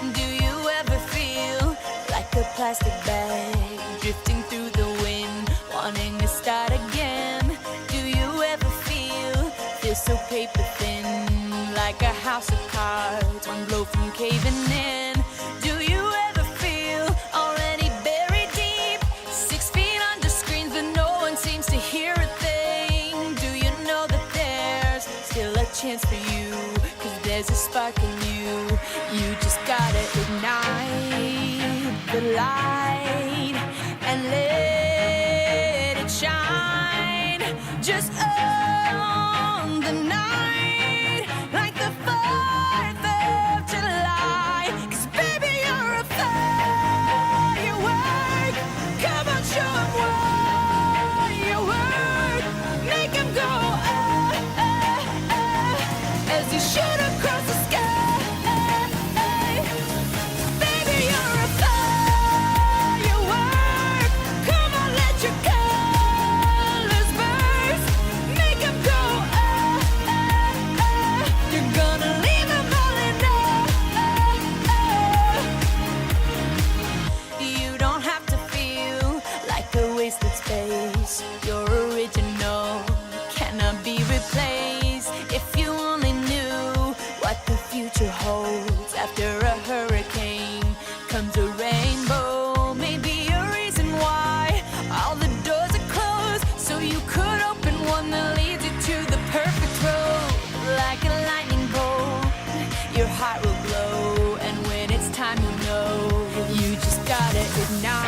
Do you ever feel like a plastic bag drifting through the wind, wanting to start again? Do you ever feel so paper thin, like a house of cards, one blow from caving in? Do you ever feel already buried deep, 6 feet under screens, but no one seems to hear a thing? Do you know that there's still a chance for you? 'Cause there's a spark in you. You just gotta ignite the light and let it shine. Just own the night like the 4th of July. 'Cause baby, you're a firework. Come on, show 'em what you work. Make 'em go as you shoot across the sky. Baby, you're a firework. Come on, let your colors burst. Make 'em go You're gonna leave 'em all in You don't have to feel like a wasted space. Your original cannot be replaced. If you only knew what the future holds. After a hurricane comes a rainbow. Maybe a reason why all the doors are closed, so you could open one that leads you to the perfect road. Like a lightning bolt, your heart will glow, and when it's time, you know you just gotta ignite